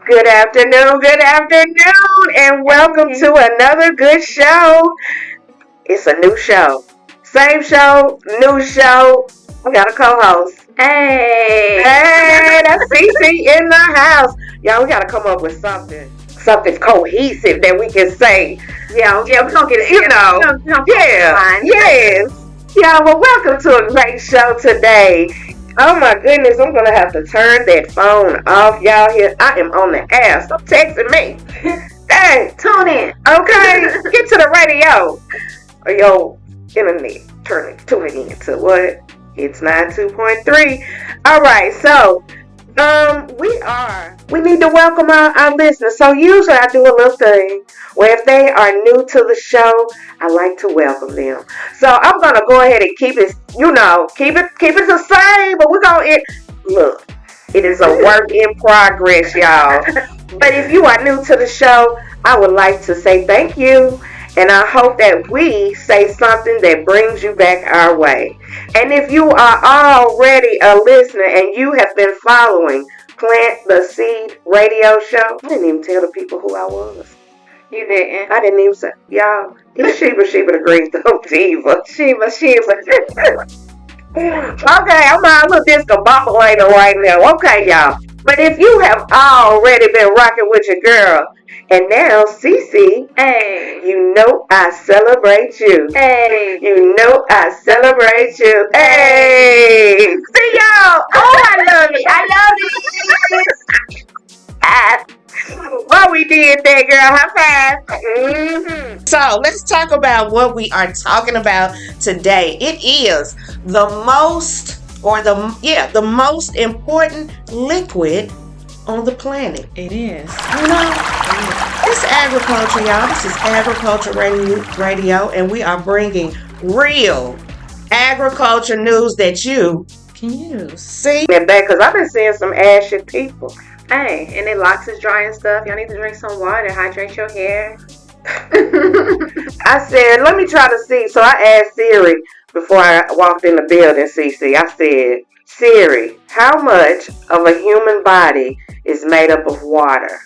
Good afternoon, and welcome to another good show. It's a new show. Same show, new show. We got a co-host. Hey, that's Cece in the house. Y'all, we got to come up with something cohesive that we can say. Yeah, we're going to get it. Yes. Yeah, well, welcome to a great show today. Oh my goodness, I'm gonna have to turn that phone off, y'all. Here, I am on the air. Stop texting me. Dang, tune in. Okay, get to the radio or your internet. Tune in to what? It's 92.3. All right, so we need to welcome our listeners. So usually I do a little thing where if they are new to the show, I like to welcome them. So I'm gonna go ahead and keep it the same. But we're gonna look. It is a work in progress, y'all. But if you are new to the show, I would like to say thank you. And I hope that we say something that brings you back our way. And if you are already a listener and you have been following Plant the Seed radio show, I didn't even tell the people who I was. You didn't? I didn't even say, y'all, it's Sheba the Green Thumb Diva. Sheba. Okay, I'm a little discombobulator right now. Okay, y'all. But if you have already been rocking with your girl, and now, Cece, hey, you know I celebrate you. Hey, you know I celebrate you. Hey, see y'all. Oh, I love it. Well, we did that, girl. High five. So let's talk about what we are talking about today. It is the most important liquid on the planet. It is. You know, it's agriculture, y'all. This is agriculture radio, and we are bringing real agriculture news that you can use. See that back, because I've been seeing some ashy people. Hey, and it locks is dry and stuff. Y'all need to drink some water, hydrate your hair. I said, let me try to see. So I asked Siri before I walked in the building, Cece. I said, Siri, how much of a human body is made up of water?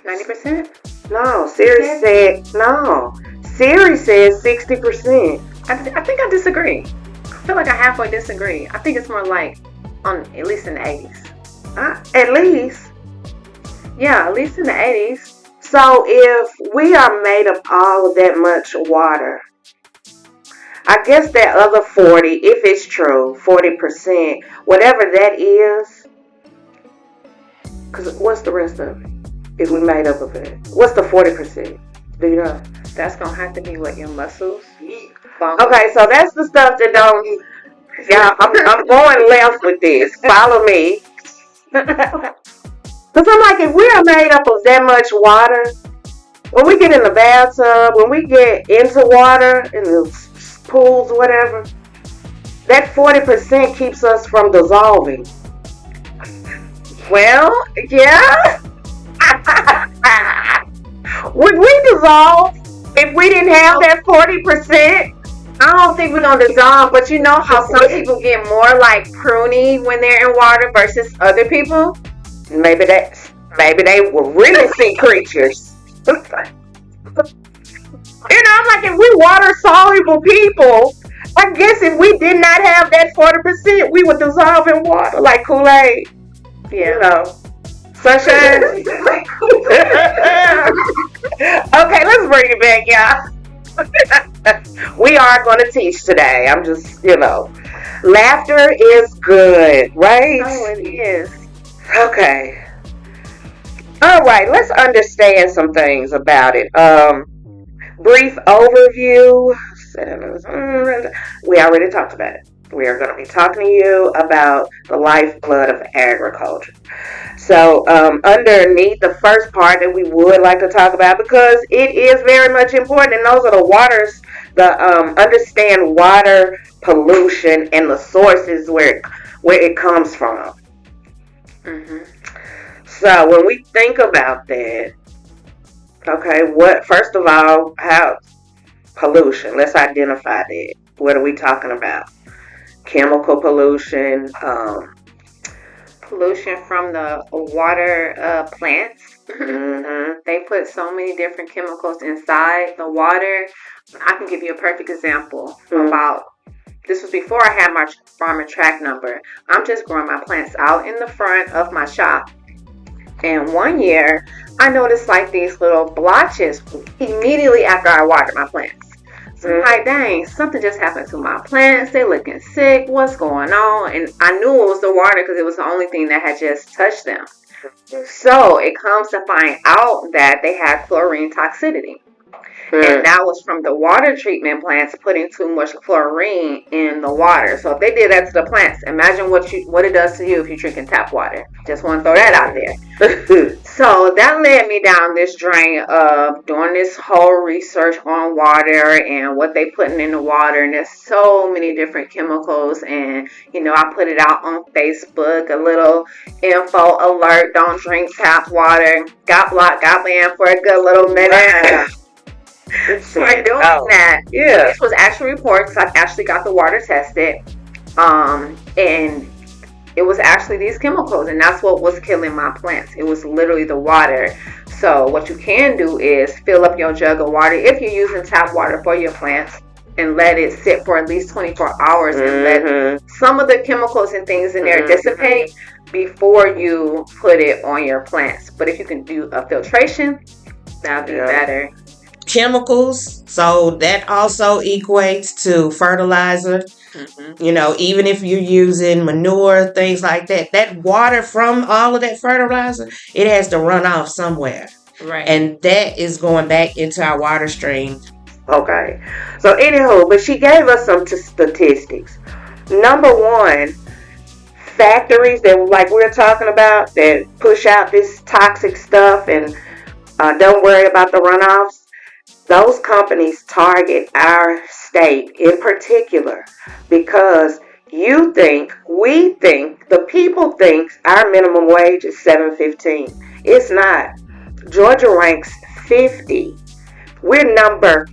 90%? No, Siri said, no. Siri said 60%. I think I disagree. I feel like I halfway disagree. I think it's more like at least in the 80s. At least? Yeah, at least in the 80s. So if we are made of all of that much water, I guess that other 40, if it's true, 40%, whatever that is, because what's the rest of it? If we made up of it, what's the 40%? Do you know? That's going to have to be what, your muscles? Okay, so that's the stuff that don't, y'all, I'm going left with this. Follow me. Because I'm like, if we are made up of that much water, when we get in the bathtub, when we get into water, in the pools, whatever, that 40% keeps us from dissolving. Well, yeah. Would we dissolve if we didn't have that 40%? I don't think we're going to dissolve, but you know how some people get more like pruny when they're in water versus other people? Maybe they were really sea creatures. You know, I'm like, if we water soluble people, I guess if we did not have that 40%, we would dissolve in water like Kool-Aid. Yeah. You know, sunshine. Okay, let's bring it back, y'all. We are going to teach today. I'm just, laughter is good, right? Oh, it is. Okay. All right, let's understand some things about it. Brief overview. We already talked about it. We are going to be talking to you about the lifeblood of agriculture. So underneath the first part that we would like to talk about, because it is very much important, and those are the waters, understand water pollution and the sources where it comes from. Mm-hmm. So when we think about that, okay, first of all, how pollution, let's identify that. What are we talking about? Chemical pollution, pollution from the water plants. Mm-hmm. They put so many different chemicals inside the water. I can give you a perfect example about, this was before I had my farmer track number. I'm just growing my plants out in the front of my shop. And one year, I noticed like these little blotches immediately after I watered my plants. So I'm like, dang, something just happened to my plants. They looking sick. What's going on? And I knew it was the water because it was the only thing that had just touched them. So it comes to find out that they had chlorine toxicity. And that was from the water treatment plants putting too much chlorine in the water. So if they did that to the plants, imagine what it does to you if you're drinking tap water. Just want to throw that out there. So that led me down this drain of doing this whole research on water and what they putting in the water. And there's so many different chemicals. And, I put it out on Facebook, a little info alert, don't drink tap water. Got blocked, got banned for a good little minute. By doing that, this was actual reports. I actually got the water tested, and it was actually these chemicals, and that's what was killing my plants. It was literally the water. So what you can do is fill up your jug of water if you're using tap water for your plants, and let it sit for at least 24 hours, and let some of the chemicals and things in there dissipate before you put it on your plants. But if you can do a filtration, that'd be better. Chemicals, so that also equates to fertilizer. Even if you're using manure, things like that, that water from all of that fertilizer, it has to run off somewhere, right? And that is going back into our water stream. Okay, so anywho, but she gave us some statistics. Number one, factories that, like we're talking about, that push out this toxic stuff and don't worry about the runoffs. Those companies target our state in particular because we think, the people think our minimum wage is $7.15. It's not. Georgia ranks 50. We're number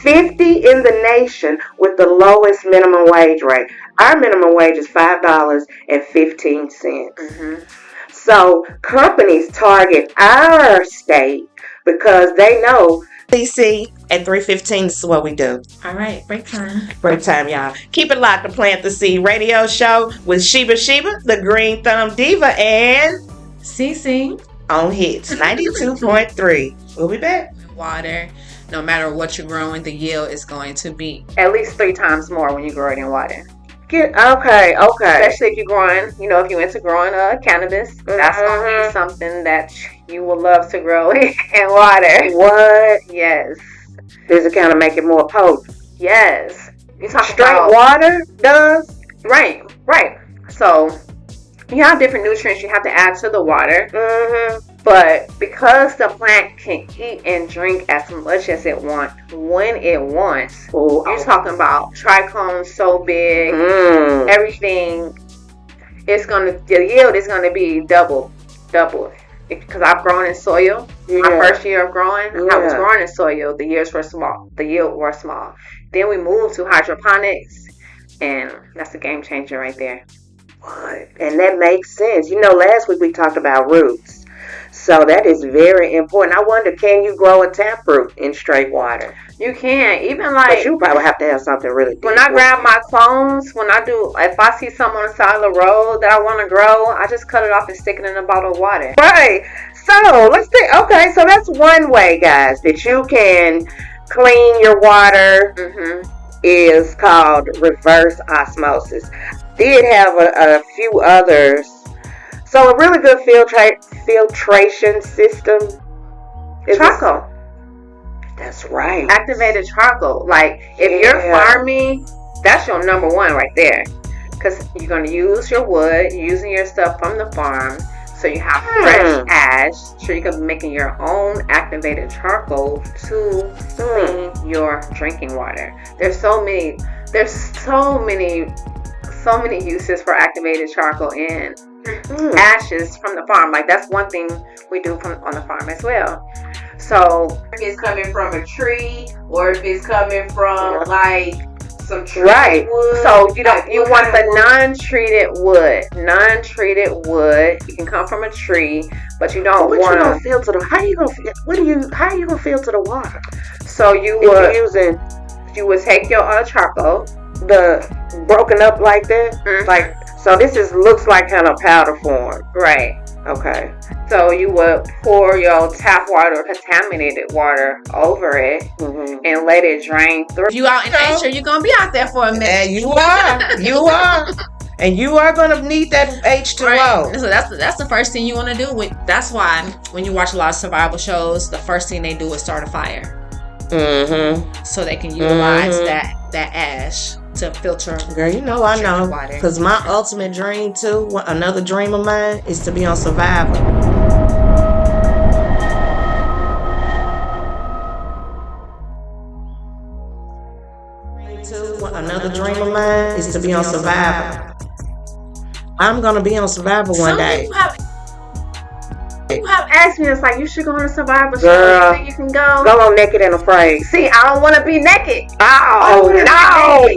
50 in the nation with the lowest minimum wage rate. Our minimum wage is $5.15. So companies target our state because they know. DC at 3:15, this is what we do. All right, break time. Break time, y'all. Keep it locked to Plant the Seed radio show with Sheba, the Green Thumb Diva, and CC on Hits 92.3. We'll be back. Water, no matter what you're growing, the yield is going to be at least 3 times more when you grow it in water. Okay. Especially if you're growing, if you're into growing cannabis, that's going to be something that you will love to grow in water. What? Yes. Does it kind of make it more potent? Yes. You talk straight about water does? Right. So you have different nutrients you have to add to the water. But because the plant can eat and drink as much as it wants when it wants, you're talking about trichomes so big, everything. The yield is gonna be double. Because I've grown in soil. My first year of growing, I was growing in soil. The yield was small. Then we moved to hydroponics, and that's a game changer right there. What? And that makes sense. Last week we talked about roots. So that is very important. I wonder, can you grow a taproot in straight water? You can. Even but you probably have to have something really deep. When I grab my clones, if I see something on the side of the road that I want to grow, I just cut it off and stick it in a bottle of water. Right. So let's see. Okay, so that's one way, guys, that you can clean your water. Is called reverse osmosis. Did have a few others. So a really good filtration system is charcoal. That's right. Activated charcoal. Like if you're farming, that's your number one right there. Because you're going to use your wood, using your stuff from the farm. So you have fresh ash. So you can be making your own activated charcoal to clean your drinking water. There's so many uses for activated charcoal and ashes from the farm. Like that's one thing we do on the farm as well. So if it's coming from a tree or if it's coming from like some treated Right. wood. So you don't. You want the non-treated wood. Non-treated wood. You can come from a tree, but you don't What want. you gonna filter the? How you gonna? How you gonna filter the water? So you If you're would using you would take your charcoal. the broken up like that, like so. This looks like kind of powder form. Right. Okay. So you would pour your tap water, contaminated water, over it and let it drain through. You out in nature, you're gonna be out there for a minute. And you are. And you are gonna need that H2O. Right. So that's the first thing you want to do. That's why when you watch a lot of survival shows, the first thing they do is start a fire. So they can utilize that ash to filter. Girl, you know I know. Water. Because my ultimate dream too, another dream of mine, is to be on Survivor. Another dream of mine is to be on Survivor. I'm gonna be on Survivor one day. People have asked me, it's like, you should go on a Survivor show. Girl, You think you can go? Go on Naked and Afraid. See, I don't want to be naked. Oh no!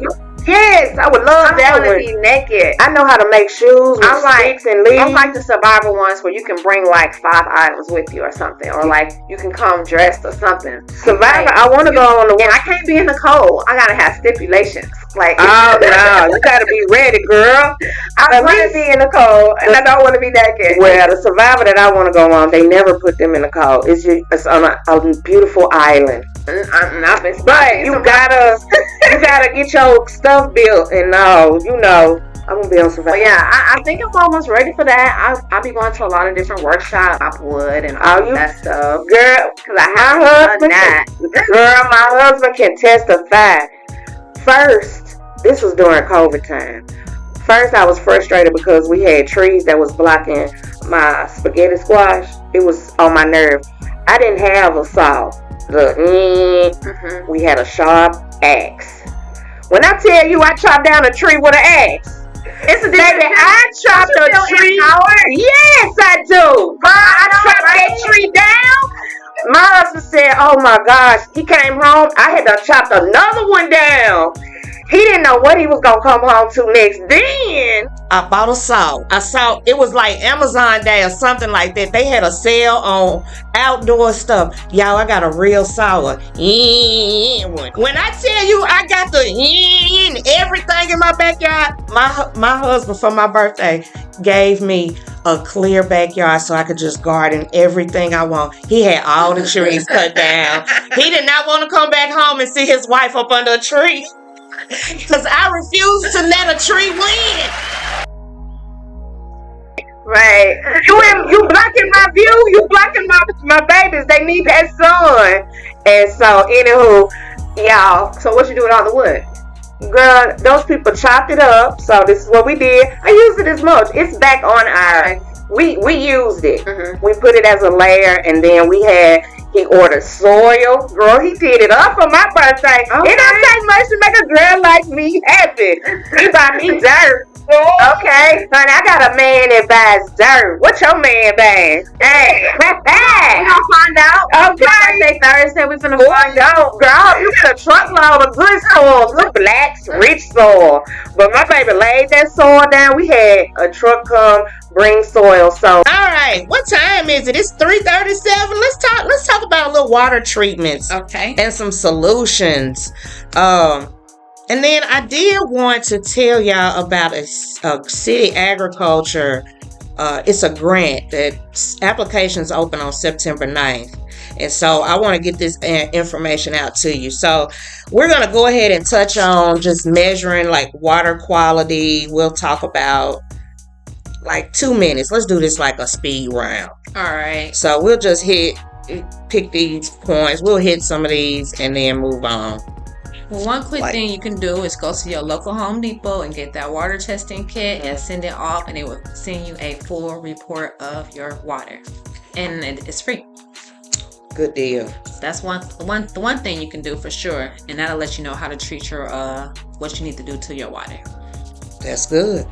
Yes, I would love that I want to one. be naked. I know how to make shoes with sticks and leaves. I like the Survivor ones where you can bring like 5 items with you or something, or like you can come dressed or something. Survivor, I want to go on the one. And I can't be in the cold. I gotta have stipulations. Like, oh no, you gotta be ready, girl. I want to be in the cold, and I don't want to be naked. Well, the Survivor that I want to go on, they never put them in the cold. It's on a beautiful island. But you gotta get your stuff built, and I'm gonna be on Survivor. But yeah, I think I'm almost ready for that. I'll be going to a lot of different workshops, wood and all that stuff. Girl, because I haven't done that. Girl, my husband can testify. First, this was during COVID time. First, I was frustrated because we had trees that was blocking my spaghetti squash. It was on my nerve. I didn't have a saw. We had a sharp axe. When I tell you I chopped down a tree with an axe, it's a difference. Baby, I chopped a tree. Yes, I do. I chopped that tree down. My husband said, oh my gosh, he came home. I had to chop another one down. He didn't know what he was going to come home to next. Then I bought a saw. It was like Amazon Day or something like that. They had a sale on outdoor stuff. Y'all, I got a real saw. When I tell you I got the everything in my backyard, my husband for my birthday gave me a clear backyard so I could just garden everything I want. He had all the trees cut down. He did not want to come back home and see his wife up under a tree. Because I refuse to let a tree win. Right. You blocking my view. You blocking my babies. They need that sun. And so, anywho, y'all. So what you do with all the wood? Girl, those people chopped it up. So this is what we did. I used it as much. It's back on our. We used it. We put it as a layer, and then he ordered soil. Girl, he did it up for my birthday. Okay. It don't take much to make a girl like me happy. He bought me dirt. Okay, honey, I got a man that buys dirt. What's your man buying? Hey, we gonna find out. Okay, Thursday we're gonna find out. Girl, you get a truckload of good soil, good black, rich soil. But my baby laid that soil down. We had a truck come bring soil. So, all right, what time is it? It's 3:37. Let's talk about a little water treatments, okay, and some solutions. And then I did want to tell y'all about a city agriculture. It's a grant that applications open on September 9th. And so I want to get this information out to you. So we're going to go ahead and touch on just measuring like water quality. We'll talk about like 2 minutes. Let's do this like a speed round. All right. So we'll just pick these points. We'll hit some of these and then move on. Well, one quick thing you can do is go to your local Home Depot and get that water testing kit and send it off, and it will send you a full report of your water, and it's free. Good deal. That's one thing you can do for sure, and that'll let you know how to treat your what you need to do to your water. That's good.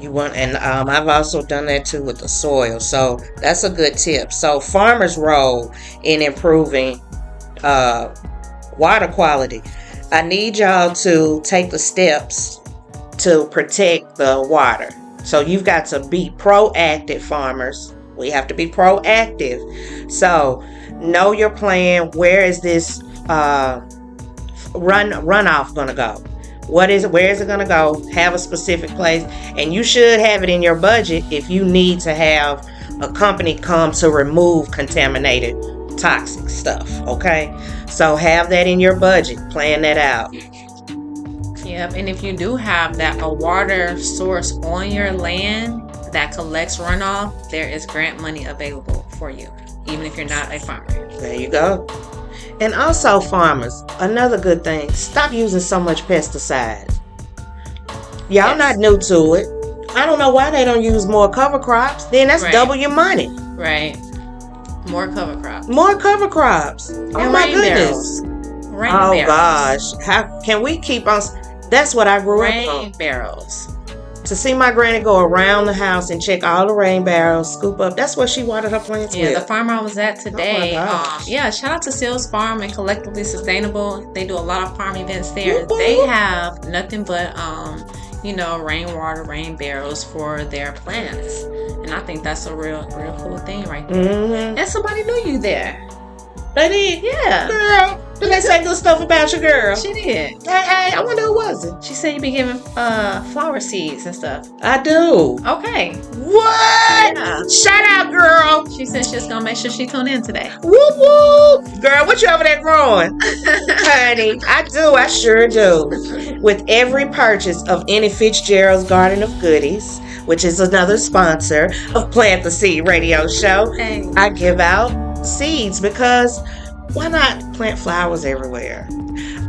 I've also done that too with the soil, so that's a good tip. So farmers' role in improving water quality. I need y'all to take the steps to protect the water. So you've got to be proactive, farmers. We have to be proactive. So know your plan. Where is this runoff gonna go? What is it? Where is it gonna go? Have a specific place, and you should have it in your budget if you need to have a company come to remove contaminated toxic stuff. Okay, so have that in your budget. Plan that out. Yep, and if you do have a water source on your land that collects runoff, there is grant money available for you, even if you're not a farmer. There you go. And also, farmers, another good thing, stop using so much pesticides. Y'all not new to it. I don't know why they don't use more cover crops. Then that's double your money. Right. More cover crops. More cover crops. Oh my goodness. Rain barrels. Gosh. How can we keep on? That's what I grew up on. Rain barrels. To see my granny go around the house and check all the rain barrels, scoop up. That's what she watered her plants with. Yeah, the farmer I was at today. Oh my gosh. Shout out to Seals Farm and Collectively Sustainable. They do a lot of farm events there. They have nothing but rainwater, rain barrels for their plants. And I think that's a real cool thing right there. Mm-hmm. And somebody knew you there. They did? Yeah. Girl, did they say good stuff about your girl? She did. Hey, I wonder who was it? She said you be giving flower seeds and stuff. I do. Okay. What? Yeah. Shout out, girl. She said she's gonna make sure she tune in today. Whoop whoop. Girl, what you over there growing? Honey, I do. I sure do. With every purchase of any Fitzgerald's Garden of Goodies, which is another sponsor of Plant the Seed radio show, I give out seeds because why not plant flowers everywhere?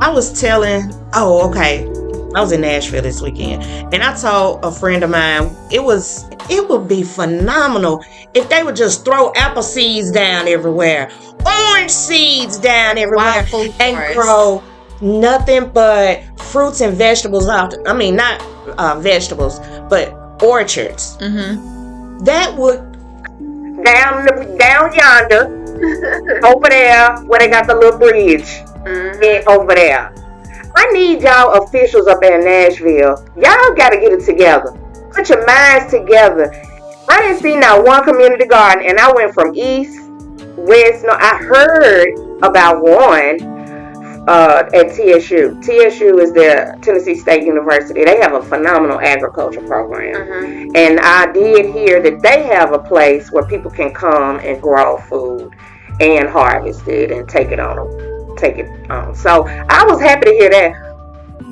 I was I was in Nashville this weekend, and I told a friend of mine it would be phenomenal if they would just throw apple seeds down everywhere, orange seeds down everywhere, and grow nothing but fruits and vegetables not vegetables, but orchards. Mm-hmm. That would down yonder. Over there where they got the little bridge. Mm-hmm. Over there. I need y'all officials up in Nashville. Y'all gotta get it together. Put your minds together. I didn't see not one community garden, and I went from east, west. No, I heard about one at TSU. TSU is the Tennessee State University. They have a phenomenal agriculture program. Mm-hmm. And I did hear that they have a place where people can come and grow food and harvest it and take it on. So I was happy to hear that,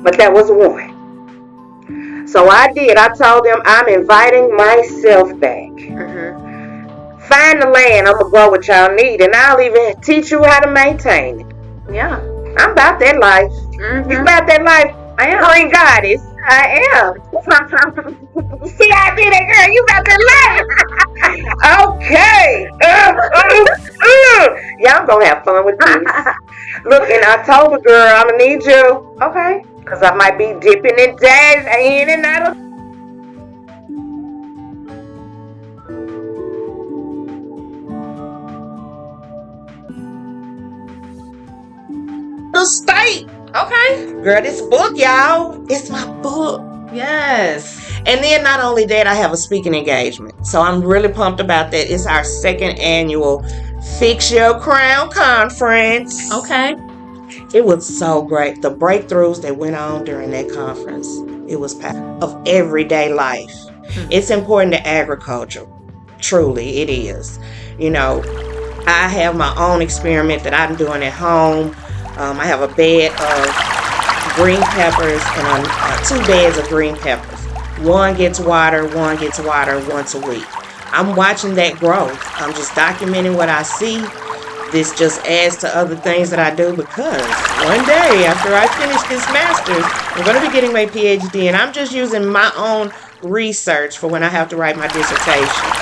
but that was one. So I told them I'm inviting myself back. Mm-hmm. Find the land I'm gonna grow what y'all need, and I'll even teach you how to maintain it. Yeah, I'm about that life. Mm-hmm. You about that life? I am. Green goddess. I am. See, I did it, girl. You about that life. Okay. Y'all gonna have fun with this. Look, in October, girl, I'm gonna need you. Okay. Because I might be dipping and dashing in and out of the state. Okay. Girl, this book, y'all. It's my book. Yes. And then not only that, I have a speaking engagement. So I'm really pumped about that. It's our second annual Fix Your Crown Conference. Okay. It was so great. The breakthroughs that went on during that conference, it was of everyday life. Mm-hmm. It's important to agriculture. Truly, it is. I have my own experiment that I'm doing at home. I have a bed of green peppers and 2 beds of green peppers. One gets water once a week. I'm watching that growth. I'm just documenting what I see. This just adds to other things that I do because one day after I finish this master's, I'm going to be getting my PhD, and I'm just using my own research for when I have to write my dissertation.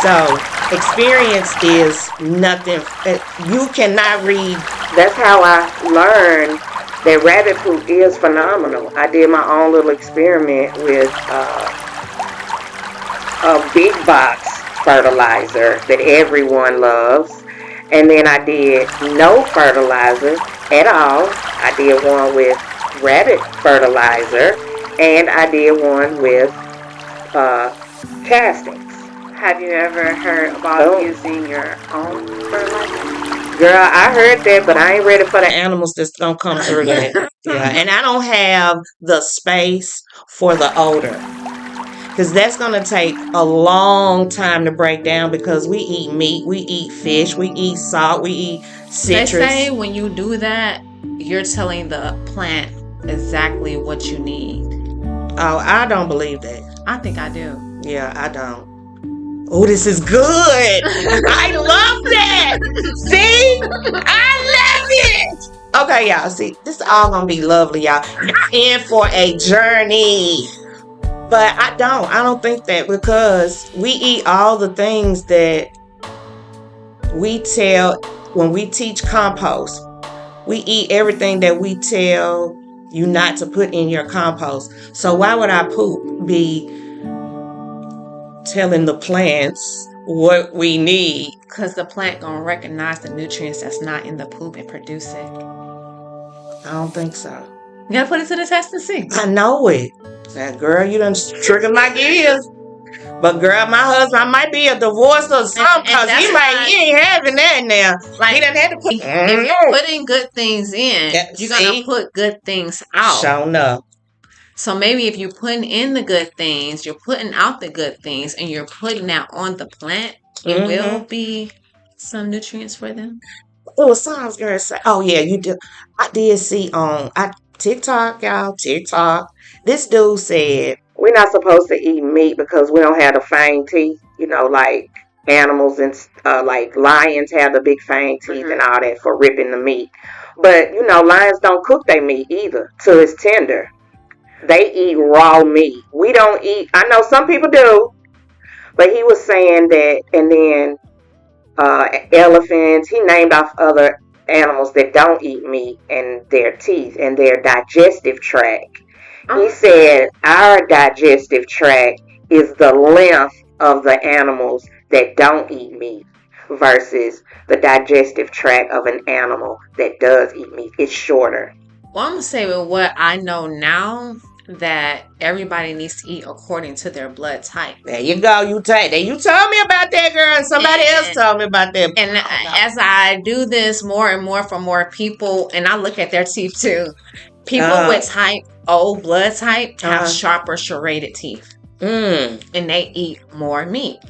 So experience is nothing. You cannot read. That's how I learned that rabbit poop is phenomenal. I did my own little experiment with a big box fertilizer that everyone loves. And then I did no fertilizer at all. I did one with rabbit fertilizer, and I did one with castings. Have you ever heard about using your own fertilizer? Girl, I heard that, but I ain't ready for the animals that's gonna come through that. Yeah, and I don't have the space for the odor. Because that's going to take a long time to break down because we eat meat, we eat fish, we eat salt, we eat citrus. They say when you do that, you're telling the plant exactly what you need. Oh, I don't believe that. I think I do. Yeah, I don't. Oh, this is good. I love that. See? I love it. Okay, y'all. See, this is all going to be lovely, y'all. You're in for a journey. But I don't think that, because we eat all the things that we tell when we teach compost. We eat everything that we tell you not to put in your compost. So why would our poop be telling the plants what we need? Because the plant gonna recognize the nutrients that's not in the poop and produce it. I don't think so. You gotta put it to the test and see. I know it. Now, girl, you done triggered my gears. But girl, my husband might be a divorce or something, because he ain't having that now. Like, he done had to put. If you're putting good things in, you're gonna put good things out. Sure enough. So maybe if you're putting in the good things, you're putting out the good things, and you're putting that on the plant, it will be some nutrients for them. Oh, sounds girl say, oh yeah, you do. I did see on TikTok, y'all, TikTok. This dude said we're not supposed to eat meat because we don't have the fang teeth. You know, like animals and like lions have the big fang teeth and all that for ripping the meat. But you know, lions don't cook their meat either till it's tender. They eat raw meat. We don't eat. I know some people do, but he was saying that. And then elephants. He named off other animals that don't eat meat and their teeth and their digestive tract. He said our digestive tract is the length of the animals that don't eat meat versus the digestive tract of an animal that does eat meat. It's shorter. Well, I'm going to say with what I know now, that everybody needs to eat according to their blood type. There you go. You told me about that, girl. And somebody else told me about that. And as I do this more and more for more people, and I look at their teeth too, people with type O blood type have sharper serrated teeth. And they eat more meat.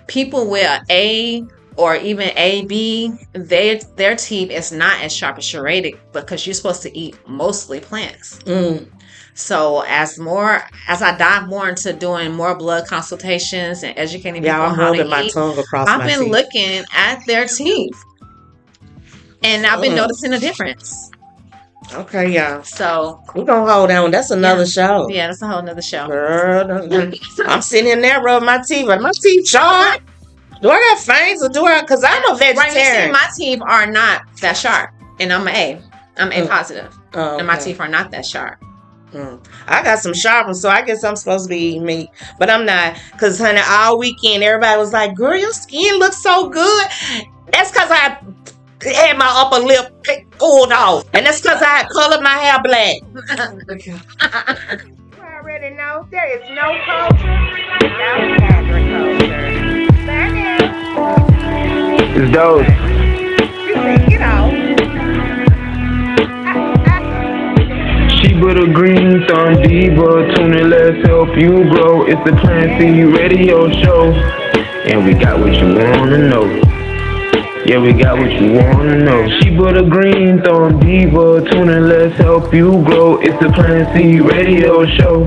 People with A or even AB, their teeth is not as sharp as serrated because you're supposed to eat mostly plants. So as I dive more into doing more blood consultations and educating people on how to eat, I've been looking at their teeth. And I've been noticing a difference. Okay, y'all. So we're gonna hold on. That's another show. Yeah, that's a whole nother show. Girl, I'm sitting in there rubbing my teeth. Are my teeth sharp? Do I got fangs or do I? Because I'm a vegetarian. Right, you see, my teeth are not that sharp, and I'm A. I'm A positive, and my teeth are not that sharp. I got some sharp ones, so I guess I'm supposed to be eating meat, but I'm not. Because, honey, all weekend everybody was like, "Girl, your skin looks so good." That's because I had my upper lip pulled off, and that's because I had colored my hair black. You already know there is no culture without agriculture. It's dope. She said, "Get out." She put a green thumb diva, tune in, let's help you grow. It's the Plant Seed Radio Show, and we got what you wanna know. Yeah, we got what you wanna know. She put a green thumb diva, tune in, let's help you grow. It's the Plant Seed Radio Show.